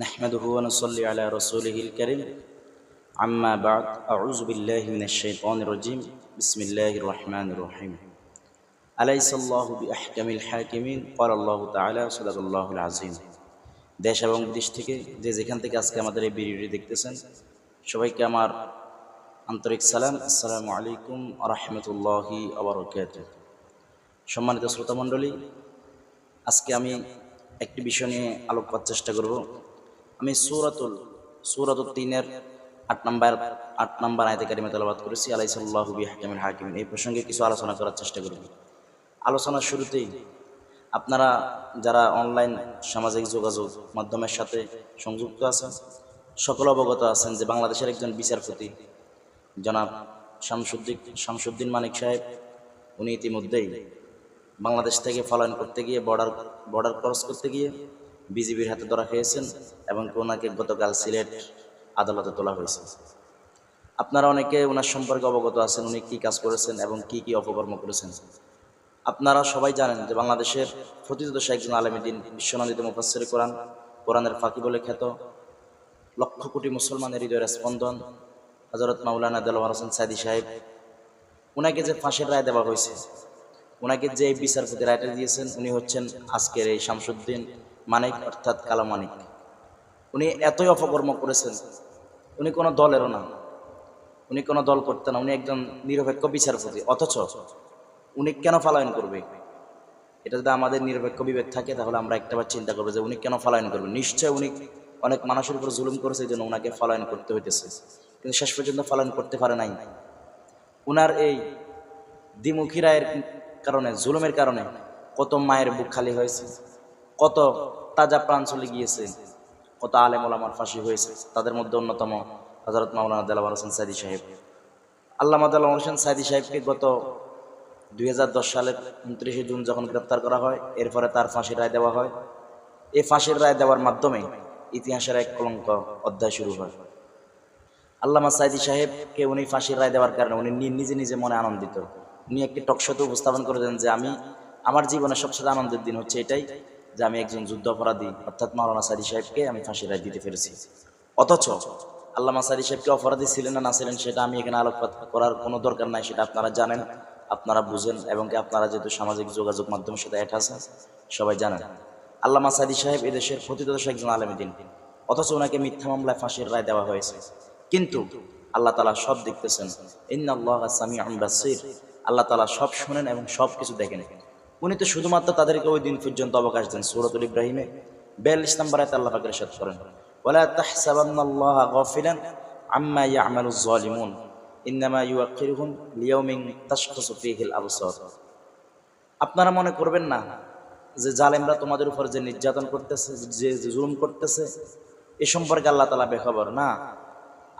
نحمده ونصلي على رسوله الكريم أما بعد أعوذ بالله من الشيطان الرجيم بسم الله الرحمن الرحيم أليس الله بأحكم الحاكمين قال الله تعالى صدق الله العظيم দেশ এবং বিদেশ থেকে যেখান থেকে আজকে আমাদের এই ভিডিওটি দেখতেছেন সবাইকে আমার আন্তরিক সালাম। আসসালামু আলাইকুম ওয়া রাহমাতুল্লাহি ওয়া বারাকাতুহু। সম্মানিত শ্রোতা মণ্ডলী, আজকে আমি একটি বিষয় নিয়ে আলোকপাত চেষ্টা করব। আমি সূরাতুল তিনের ৮ নম্বর আয়াতে কারিমা তেলাওয়াত করেছি, আলাইসাল্লাহু বিআহকামিল হাকিমিন। এই প্রসঙ্গে কিছু আলোচনা করার চেষ্টা করব। আলোচনার শুরুতেই আপনারা যারা অনলাইন সামাজিক যোগাযোগ মাধ্যমের সাথে সংযুক্ত আছেন সকলে অবগত আছেন যে বাংলাদেশের একজন বিচারপতি জনাব শামসুদ্দিন মানিক সাহেব, উনি ইতিমধ্যেই বাংলাদেশ থেকে পলায়ন করতে গিয়ে বর্ডার ক্রস করতে গিয়ে বিজিবির হাতে ধরা খেয়েছেন এবং ওনাকে গতকাল সিলেট আদালতে তোলা হয়েছে। আপনারা অনেকে ওনার সম্পর্কে অবগত আছেন, উনি কী কাজ করেছেন এবং কি কি অপকর্ম করেছেন। আপনারা সবাই জানেন যে বাংলাদেশের প্রতিষ্ঠিত একজন আলেম দ্বীন, বিশ্বনন্দিত মুফাসসির কোরআন, কোরআনের ফাঁকি বলে খ্যাত, লক্ষ কোটি মুসলমানের হৃদয়ের স্পন্দন হযরত মাওলানা দেলোয়ার হোসেন সাঈদী সাহেব, ওনাকে যে ফাঁসির রায় দেওয়া হয়েছে, ওনাকে যে বিচারপতি রায়টা দিয়েছেন উনি হচ্ছেন আজকের এই শামসুদ্দিন মানিক অর্থাৎ কালো মানিক। উনি এতই অপকর্ম করেছেন, উনি কোনো দলেরও না, উনি কোনো দল করতেন না, উনি একজন নিরপেক্ষ বিচারপতি। অথচ উনি কেন পলায়ন করবে? এটা যদি আমাদের নিরপেক্ষ বিবেক থাকে তাহলে আমরা একটাবার চিন্তা করবো যে উনি কেন পলায়ন করবে। নিশ্চয় উনি অনেক মানুষের উপর জুলুম করেছে, এই জন্য ওনাকে পলায়ন করতে হইতেছে, কিন্তু শেষ পর্যন্ত পলায়ন করতে পারে নাই। উনার এই দ্বিমুখী রায়ের কারণে, জুলুমের কারণে কত মায়ের বুক খালি হয়েছে, কত তাজা প্রাণ চলে গিয়েছে, কত আলেম ওলামার ফাঁসি হয়েছে। তাদের মধ্যে অন্যতম হযরত মাওলানা দেলোয়ার হোসেন সাঈদী সাহেব। আল্লামা দেলোয়ার হোসেন সাঈদী সাহেবকে গত 2010 সালের 29 জুন যখন গ্রেপ্তার করা হয়, এরপরে তার ফাঁসির রায় দেওয়া হয়। এই ফাঁসির রায় দেওয়ার মাধ্যমে ইতিহাসের এক কলঙ্ক অধ্যায় শুরু হয়। আল্লামা সাঈদী সাহেবকে উনি ফাঁসির রায় দেওয়ার কারণে উনি নিজে মনে আনন্দিত। উনি একটি টকশোতে উপস্থাপন করেছেন যে আমার জীবনের সবচেয়ে আনন্দের দিন হচ্ছে এটাই যে আমি একজন যুদ্ধ অপরাধী অর্থাৎ মাওলানা সাঈদী সাহেবকে আমি ফাঁসির রায় দিতে পেরেছি। অথচ আল্লামা সাঈদী সাহেবকে অপরাধী ছিলেন না ছিলেন সেটা আমি এখানে আলোকপাত করার কোনো দরকার নাই, সেটা আপনারা জানেন, আপনারা বুঝেন, এবং আপনারা যেহেতু সামাজিক যোগাযোগ মাধ্যমের সাথে অ্যাটাচ আছেন সবাই জানেন। আল্লামা সাঈদী সাহেব এদেশের প্রথিতযশা একজন আলেম দ্বীন, অথচ ওনাকে মিথ্যা মামলায় ফাঁসির রায় দেওয়া হয়েছে। কিন্তু আল্লাহ তাআলা সব দেখতেছেন, ইন্নাল্লাহা সামিউন বাসীর, আল্লাহ তাআলা সব শুনেন এবং সব কিছু দেখেন। উনি তো শুধুমাত্র তাদেরকে ওই দিন পর্যন্ত অবকাশ দেন। সূরাতুল ইব্রাহিমে 42 নম্বর আয়াতে আল্লাহ পাক ইরশাদ করেন, ওয়ালা তাহসাবান্নাল্লাহা গাফিলান আম্মা ইয়ামালুয যালিমুন ইন্নামা ইউআখিরুহুম লিয়াউমিন তাশখাসু ফীহিল আবসার। আপনারা মনে করবেন না যে জালেমরা তোমাদের উপর যে নির্যাতন করতেছে, যে জুলুম করতেছে, এ সম্পর্কে আল্লাহ তাআলা বেখবর না।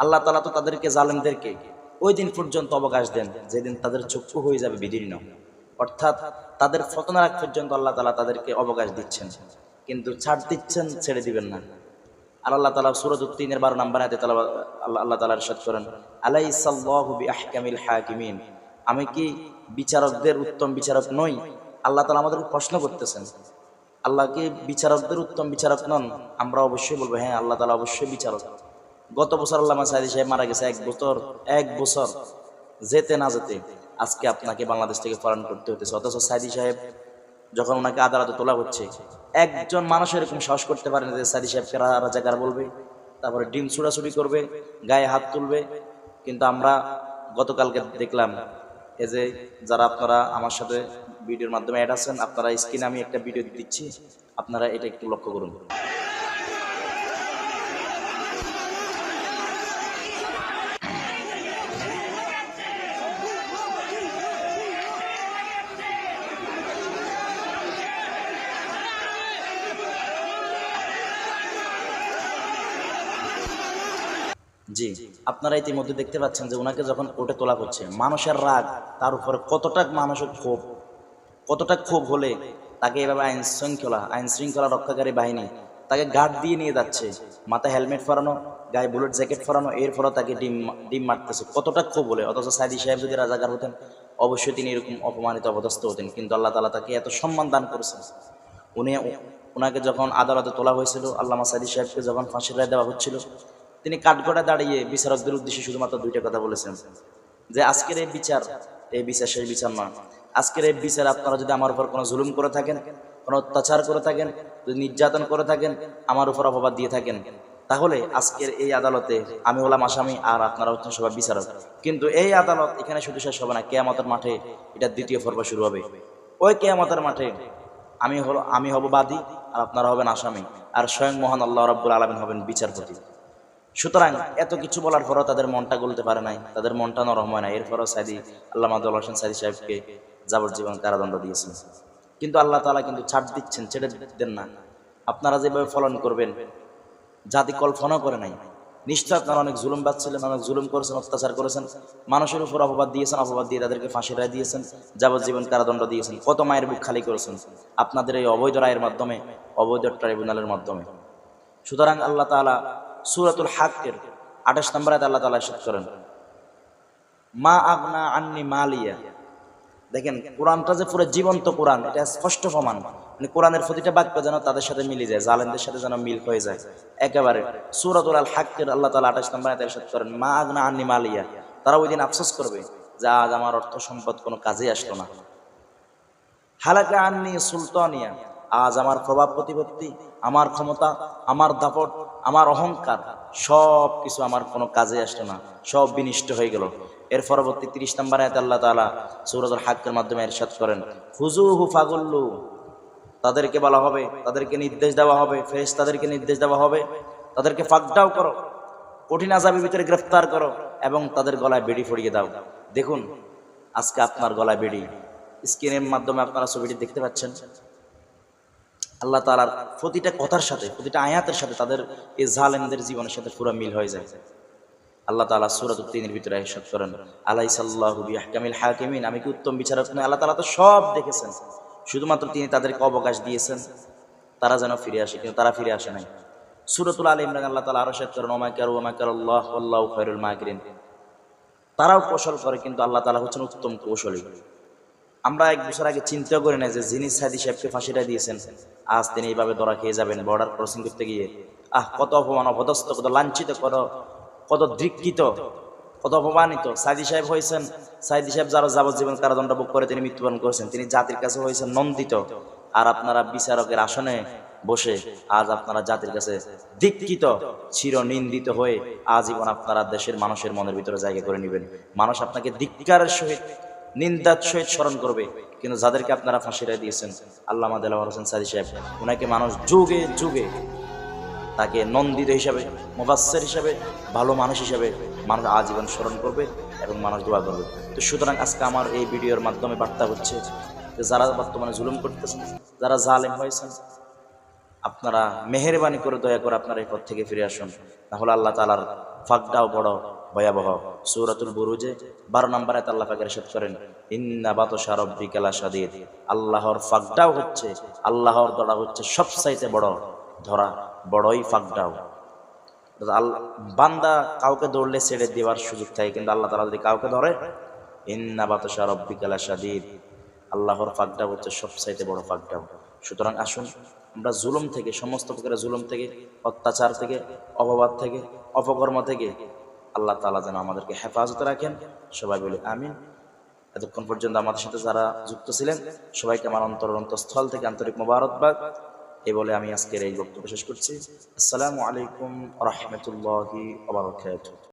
আল্লাহ তাআলা তো তাদেরকে, জালেমদেরকে ওই দিন পর্যন্ত অবকাশ দেন যেদিন তাদের চক্ষু হয়ে যাবে বিদীর্ণ, অর্থাৎ তাদের পতনের আগ পর্যন্ত আল্লাহ তাআলা তাদেরকে অবকাশ দিচ্ছেন, কিন্তু ছাড় দিচ্ছেন, ছেড়ে দিবেন না। আর আল্লাহ তাআলা সূরাতুত তিনের 12 নম্বর আয়াতে আল্লাহ তাআলা ইরশাদ করেন, আলাইসাল্লাহু বিআহকামিল হাকিমিন, আমি কি বিচারকদের উত্তম বিচারক নই? আল্লাহ তাআলা আমাদের প্রশ্ন করতেছেন, আল্লাহ কি বিচারকদের উত্তম বিচারক নন? আমরা অবশ্যই বলবো হ্যাঁ, আল্লাহ তাআলা অবশ্যই বিচারক। গত বছর আল্লামা সাঈদী সাহেব মারা গেছে, এক বছর যেতে না যেতে আজকে আপনাকে বাংলাদেশ থেকে পলায়ন করতে হতেছে। অথচ সাঈদী সাহেব যখন ওনাকে আদালতে তোলা হচ্ছে, একজন মানুষ এরকম সাহস করতে পারে না যে সাঈদী সাহেবকে রাজাকার বলবে, তারপরে ডিম ছুড়াছুড়ি করবে, গায়ে হাত তুলবে। কিন্তু আমরা গতকালকে দেখলাম, এই যে যারা আপনারা আমার সাথে ভিডিওর মাধ্যমে অ্যাড আছেন, আপনারা স্ক্রিনে আমি একটা ভিডিও দিচ্ছি, আপনারা এটা একটু লক্ষ্য করুন। জি, আপনারা ইতিমধ্যে দেখতে পাচ্ছেন যে ওনাকে যখন কোর্টে তোলা হচ্ছে, মানুষের রাগ তার উপরে কতটা ক্ষোভ হলে তাকে এভাবে আইন শৃঙ্খলা রক্ষাকারী বাহিনী তাকে গার্ড দিয়ে নিয়ে যাচ্ছে, মাথায় হেলমেট পরানো, গায়ে বুলেট জ্যাকেট পরানো, এরপরও তাকে ডিম মারতেছে, কতটা ক্ষোভ হলে। অথচ সাঈদী সাহেব যদি রাজাকার হতেন অবশ্যই তিনি এরকম অপমানিত অপদস্থ হতেন, কিন্তু আল্লাহ তাআলা তাকে এত সম্মান দান করেছেন। উনি ওনাকে যখন আদালতে তোলা হয়েছিল, আল্লামা সাঈদী সাহেবকে যখন ফাঁসির রায় দেওয়া হচ্ছিল, তিনি কাঠগড়ায় দাঁড়িয়ে বিচারকদের উদ্দেশ্যে শুধুমাত্র দুইটা কথা বলেছেন, যে আজকের এই বিচার শেষ বিচার নয়। আজকের এই বিচার আপনারা যদি আমার উপর কোনো জুলুম করে থাকেন, কোনো অত্যাচার করে থাকেন, যদি নির্যাতন করে থাকেন, আমার উপর অপবাদ দিয়ে থাকেন, তাহলে আজকের এই আদালতে আমি হলাম আসামি আর আপনারা হচ্ছেন সবাই বিচারক। কিন্তু এই আদালত এখানে শুধু শেষ হবে না, কিয়ামতের মাঠে এটা দ্বিতীয় পর্ব শুরু হবে। ওই কিয়ামতের মাঠে আমি হব বাদী আর আপনারা হবেন আসামি, আর স্বয়ং মহান আল্লাহ রাব্বুল আলামিন হবেন বিচারপতি। সুতরাং এত কিছু বলার পরও তাদের মনটা গলতে পারে নাই, তাদের মনটা নরম হয় না। এরপরও আল্লামা আব্দুল হোসেন সাঈদী সাহেবকে যাবজ্জীবন কারাদণ্ড দিয়েছেন। কিন্তু আল্লাহ তাআলা কিন্তু ছাড় দিচ্ছেন, ছেড়ে দেন না। আপনারা যেভাবে ফলন করবেন জাতি কল্পনাও করে নাই। নিশ্চয় আপনারা অনেক জুলুম বাঁচছিলেন, অনেক জুলুম করেছেন, অত্যাচার করেছেন, মানুষের উপর অপবাদ দিয়েছেন, অপবাদ দিয়ে তাদেরকে ফাঁসির রায় দিয়েছেন, যাবজ্জীবন কারাদণ্ড দিয়েছেন, কত মায়ের বুক খালি করেছেন আপনাদের এই অবৈধ রায়ের মাধ্যমে, অবৈধ ট্রাইব্যুনালের মাধ্যমে। সুতরাং আল্লাহ তাআলা সূরাতুল হাক্কের 28 নম্বর আয়াতে আল্লাহ তাআলা ইরশাদ করেন, মা আগনা আন্নি মালিয়া। দেখেন কোরআনটা যে পুরো জীবন্ত কোরআন, এটা স্পষ্ট প্রমাণ। মানে কোরআনের প্রতিটা বাক্য যেন তাদের সাথে মিলে যায়, জালেমদের সাথে যেন মিল হয়ে যায় একেবারে। সূরাতুল আল হাক্কের আল্লাহ তাআলা 28 নম্বর আয়াতে ইরশাদ করেন, মা আগনা আন্নি মালিয়া। তারা ওই দিন আফসোস করবে যে আজ আমার অর্থ সম্পদ কোনো কাজে আসলো না। হালাকা আন্নি সুলতানিয়া, আজ আমার প্রভাব প্রতিপত্তি, আমার ক্ষমতা, আমার দাপট, আমার অহংকার সব কিছু আমার কোনো কাজে আসলো না, সব বিনষ্ট হয়ে গেল। এর পরবর্তী 30 নম্বর আয়াতে আল্লাহ তাআলা সূরাতুল হাক্কের মাধ্যমে ইরশাদ করেন, খুযুহু ফাগুল্লু। তাদেরকে বলা হবে, তাদেরকে নির্দেশ দেওয়া হবে, ফেরেশতাদেরকে নির্দেশ দেওয়া হবে, তাদেরকে ফাঁকডাও করো, কঠিন আযাবের ভিতরে গ্রেফতার করো এবং তাদের গলায় বেড়ি পরিয়ে দাও। দেখুন আজকে আপনার গলায় বেড়ি, স্ক্রিনের মাধ্যমে আপনারা ছবিটি দেখতে পাচ্ছেন। আল্লাহ তাআলার প্রতিটা কথার সাথে, প্রতিটা আয়াতের সাথে তাদের এই জালেমদের জীবনের সাথে পুরো মিল হয়ে যায়। আল্লাহ তাআলা সূরাতুত তিনের ভিতরে ইরশাদ করেন, আলাইসাল্লাহু বিআহকামিল হাকিমিন। আমি কি উত্তম বিচারক নই? আল্লাহ তাআলা তো সব দেখেছেন, শুধুমাত্র তিনি তাদেরকে অবকাশ দিয়েছেন তারা যেন ফিরে আসে, কিন্তু তারা ফিরে আসে নাই। সূরাতুল আলে ইমরান আল্লাহ তাআলা আরো ইরশাদ করেন, ওয়া মাকারু ওয়া মাকারাল্লাহু ওয়াল্লাহু খায়রুল মাকিরিন। তারাও কৌশল করে, কিন্তু আল্লাহ তাআলা হচ্ছেন উত্তম কৌশলী। আমরা 1 বছর আগে চিন্তা করি না যে যিনি সাঈদী সাহেবকে ফাঁসিটা দিয়েছেন আজ তিনি এইভাবে ধরা খেয়ে যাবেন বর্ডার ক্রসিং করতে গিয়ে। কত অপমান, অপদস্থ, কত লাঞ্ছিত, কত ধিক্কৃত, কত অপমানিত সাঈদী সাহেব হয়েছেন। সাঈদী সাহেব যারা যাবজ্জীবন কারাদণ্ড ভোগ করে তিনি মৃত্যুবরণ করেছেন, তিনি জাতির কাছে হয়েছেন নন্দিত। আর আপনারা বিচারকের আসনে বসে আজ আপনারা জাতির কাছে ধিক্কৃত, চিরনিন্দিত হয়ে আজীবন আপনারা দেশের মানুষের মনের ভিতরে জায়গা করে নেবেন। মানুষ আপনাকে ধিক্কারের সহিত, নিন্দার সহিত স্মরণ করবে। কিন্তু যাদেরকে আপনারা ফাঁসি রায় দিয়েছেন, আল্লামা দেলাওয়ার হোসেন সাঈদী সাহেব, ওনাকে মানুষ যুগে যুগে তাকে নন্দিত হিসাবে, মুফাসসির হিসাবে, ভালো মানুষ হিসাবে মানুষ আজীবন স্মরণ করবে এবং মানুষ দোয়া করবে। তো সুতরাং আজকে আমার এই ভিডিওর মাধ্যমে বার্তা হচ্ছে যে যারা বর্তমানে জুলুম করতেছেন, যারা জালেম হয়েছেন, আপনারা মেহেরবানি করে দয়া করে আপনারা এই পথ থেকে ফিরে আসুন, তাহলে আল্লাহ তাআলার ফাঁকটাও বড় ভয়াবহ। সূরাতুল বুরুজে 12 নম্বর আয়াতে আল্লাহ পাক ইরশাদ করেন, ইন্না বাতশা রাব্বিকা লাশাদীদ। আল্লাহর ফাঁকটাও হচ্ছে, আল্লাহর দড়া হচ্ছে সবচাইতে বড় ধরা, বড়ই ফাঁকটাও। বান্দা কাউকে ধরলে ছেড়ে দেওয়ার সুযোগ থাকে, কিন্তু আল্লাহ তাআলা যদি কাউকে ধরে, ইন্না বাতশা রাব্বিকা লাশাদীদ, আল্লাহর ফাঁকটাও হচ্ছে সবচাইতে বড় ফাঁকটাও। সুতরাং আসুন আমরা জুলুম থেকে, সমস্ত প্রকারের জুলুম থেকে, অত্যাচার থেকে, অপবাদ থেকে, অপকর্ম থেকে আল্লাহ তাআলা যেন আমাদেরকে হেফাজতে রাখেন। সবাই বলি আমিন। এতক্ষণ পর্যন্ত আমাদের সাথে যারা যুক্ত ছিলেন সবাইকে আমার অন্তঃস্থল থেকে আন্তরিক মোবারকবাদ এই বলে আমি আজকের এই বক্তব্য শেষ করছি। আসসালামু আলাইকুম ওয়া রাহমাতুল্লাহি ওয়া বারাকাতুহু।